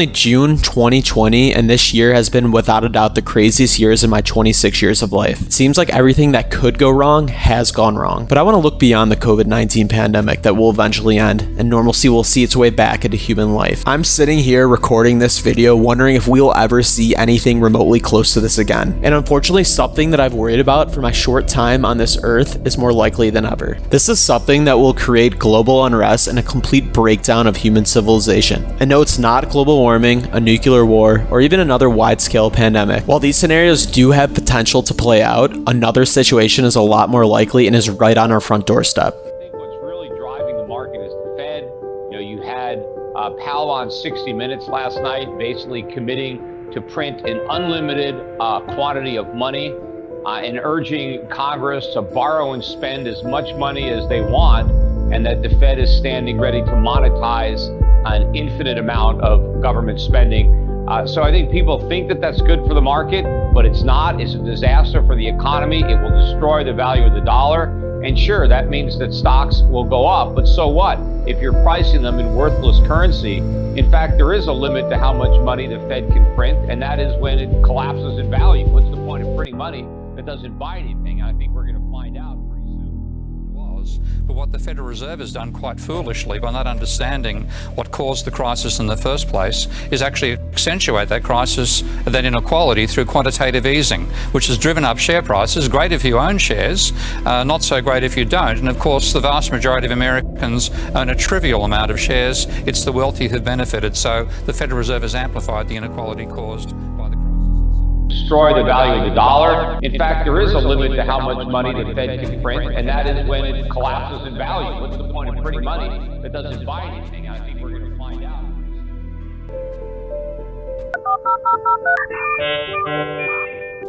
June 2020, and this year has been without a doubt the craziest years in my 26 years of life. It seems like everything that could go wrong has gone wrong. But I want to look beyond the COVID-19 pandemic that will eventually end, and normalcy will see its way back into human life. I'm sitting here recording this video wondering if we will ever see anything remotely close to this again. And unfortunately, something that I've worried about for my short time on this earth is more likely than ever. This is something that will create global unrest and a complete breakdown of human civilization. And no, it's not global warming, a nuclear war, or even another wide-scale pandemic. While these scenarios do have potential to play out, another situation is a lot more likely and is right on our front doorstep. I think what's really driving the market is the Fed. You had Powell on 60 Minutes last night, basically committing to print an unlimited quantity of money and urging Congress to borrow and spend as much money as they want, and that the Fed is standing ready to monetize an infinite amount of government spending. So I think people think that that's good for the market, but it's not. It's a disaster for the economy. It will destroy the value of the dollar. And sure, that means that stocks will go up, but so what? If you're pricing them in worthless currency, in fact, there is a limit to how much money the Fed can print, and that is when it collapses in value. What's the point of printing money that doesn't buy anything? I think we're going to find out pretty soon. But what the Federal Reserve has done quite foolishly by not understanding what caused the crisis in the first place is actually accentuate that crisis, that inequality, through quantitative easing, which has driven up share prices. Great if you own shares, not so great if you don't. And of course, the vast majority of Americans own a trivial amount of shares. It's the wealthy who've benefited. So the Federal Reserve has amplified the inequality caused by the crisis. Destroy the value of the dollar. In fact, there is a limit to how much money the Fed can print, and that is when it collapses in value. What's the point of printing money that doesn't buy anything? I think we're going to find out.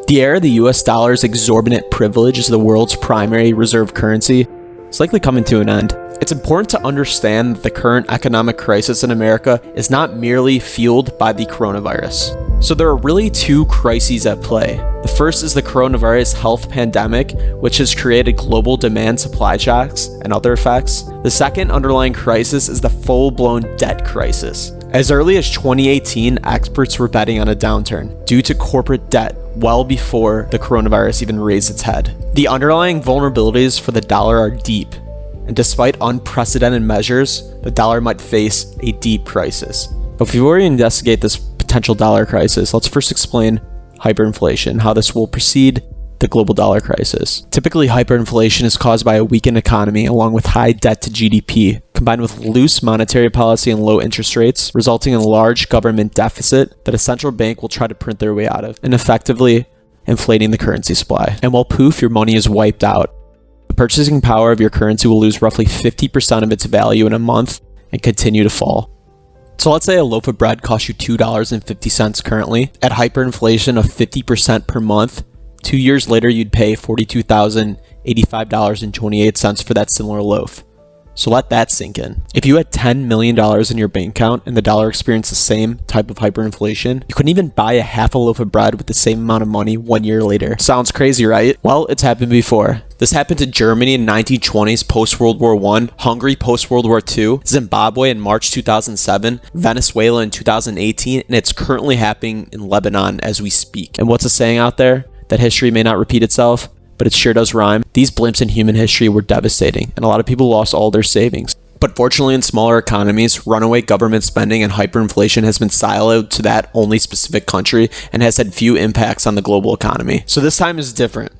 The era of the US dollar's exorbitant privilege as the world's primary reserve currency is likely coming to an end. It's important to understand that the current economic crisis in America is not merely fueled by the coronavirus. So there are really two crises at play. The first is the coronavirus health pandemic, which has created global demand supply shocks and other effects. The second underlying crisis is the full-blown debt crisis. As early as 2018, experts were betting on a downturn due to corporate debt well before the coronavirus even raised its head. The underlying vulnerabilities for the dollar are deep, and despite unprecedented measures, the dollar might face a deep crisis. But before we investigate this potential dollar crisis, let's first explain hyperinflation, how this will precede the global dollar crisis. Typically, hyperinflation is caused by a weakened economy along with high debt to GDP, combined with loose monetary policy and low interest rates, resulting in a large government deficit that a central bank will try to print their way out of, and effectively inflating the currency supply. And while poof, your money is wiped out, the purchasing power of your currency will lose roughly 50% of its value in a month and continue to fall. So let's say a loaf of bread costs you $2.50 currently. At hyperinflation of 50% per month, 2 years later you'd pay $42,085.28 for that similar loaf. So let that sink in. If you had $10 million in your bank account and the dollar experienced the same type of hyperinflation, you couldn't even buy a half a loaf of bread with the same amount of money 1 year later. Sounds crazy, right? Well, it's happened before. This happened to Germany in 1920s post-World War I, Hungary post-World War II, Zimbabwe in March 2007, Venezuela in 2018, and it's currently happening in Lebanon as we speak. And what's the saying out there? That history may not repeat itself, but it sure does rhyme. These blimps in human history were devastating, and a lot of people lost all their savings. But fortunately, in smaller economies, runaway government spending and hyperinflation has been siloed to that only specific country and has had few impacts on the global economy. So this time is different.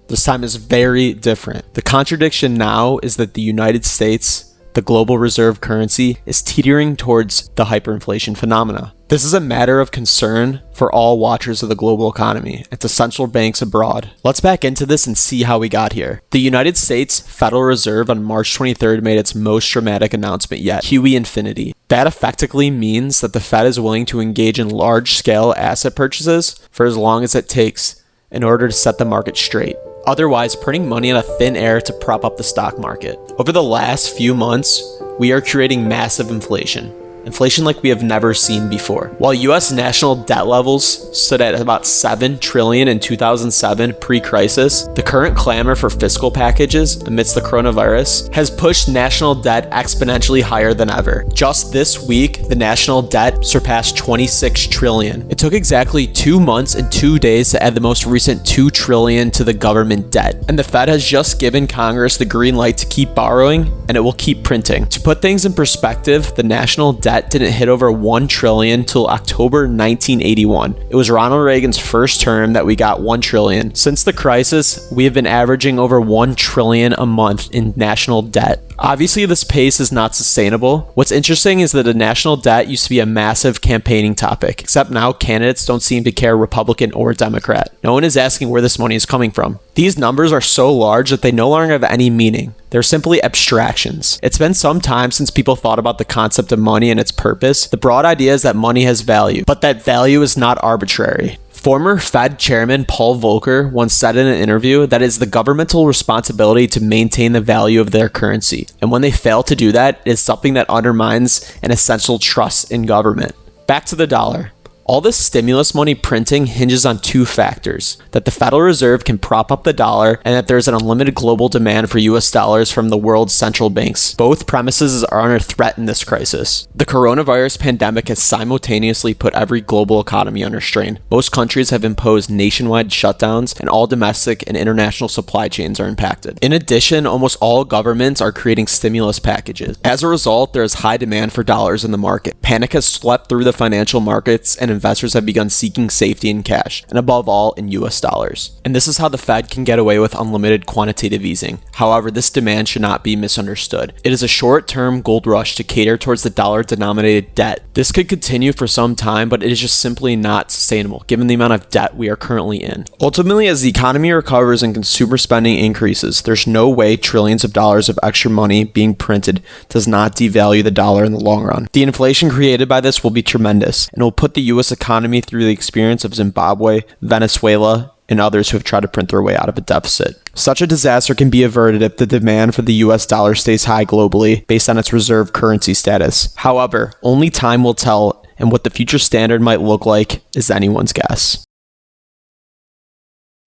This time is very different. The contradiction now is that the United States, the global reserve currency, is teetering towards the hyperinflation phenomena. This is a matter of concern for all watchers of the global economy and to central banks abroad. Let's back into this and see how we got here. The United States Federal Reserve on March 23rd made its most dramatic announcement yet, QE infinity. That effectively means that the Fed is willing to engage in large-scale asset purchases for as long as it takes in order to set the market straight. Otherwise, printing money out of thin air to prop up the stock market. Over the last few months, we are creating massive inflation. inflation like we have never seen before. While US national debt levels stood at about $7 trillion in 2007 pre-crisis, the current clamor for fiscal packages amidst the coronavirus has pushed national debt exponentially higher than ever. Just this week, the national debt surpassed $26 trillion. It took exactly 2 months and 2 days to add the most recent $2 trillion to the government debt. And the Fed has just given Congress the green light to keep borrowing, and it will keep printing. To put things in perspective, the national debt didn't hit over $1 trillion till October 1981. It was Ronald Reagan's first term that we got $1 trillion. Since the crisis, we have been averaging over $1 trillion a month in national debt. Obviously, this pace is not sustainable. What's interesting is that the national debt used to be a massive campaigning topic, except now candidates don't seem to care Republican or Democrat. No one is asking where this money is coming from. These numbers are so large that they no longer have any meaning. They're simply abstractions. It's been some time since people thought about the concept of money and its purpose. The broad idea is that money has value, but that value is not arbitrary. Former Fed Chairman Paul Volcker once said in an interview that it is the governmental responsibility to maintain the value of their currency, and when they fail to do that, it is something that undermines an essential trust in government. Back to the dollar. All this stimulus money printing hinges on two factors: that the Federal Reserve can prop up the dollar and that there's an unlimited global demand for US dollars from the world's central banks. Both premises are under threat in this crisis. The coronavirus pandemic has simultaneously put every global economy under strain. Most countries have imposed nationwide shutdowns, and all domestic and international supply chains are impacted. In addition, almost all governments are creating stimulus packages. As a result, there is high demand for dollars in the market. Panic has swept through the financial markets, and investors have begun seeking safety in cash, and above all, in US dollars. And this is how the Fed can get away with unlimited quantitative easing. However, this demand should not be misunderstood. It is a short-term gold rush to cater towards the dollar-denominated debt. This could continue for some time, but it is just simply not sustainable, given the amount of debt we are currently in. Ultimately, as the economy recovers and consumer spending increases, there's no way trillions of dollars of extra money being printed does not devalue the dollar in the long run. The inflation created by this will be tremendous, and will put the US economy through the experience of Zimbabwe, Venezuela, and others who have tried to print their way out of a deficit. Such a disaster can be averted if the demand for the US dollar stays high globally based on its reserve currency status. However, only time will tell, and what the future standard might look like is anyone's guess.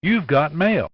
You've got mail.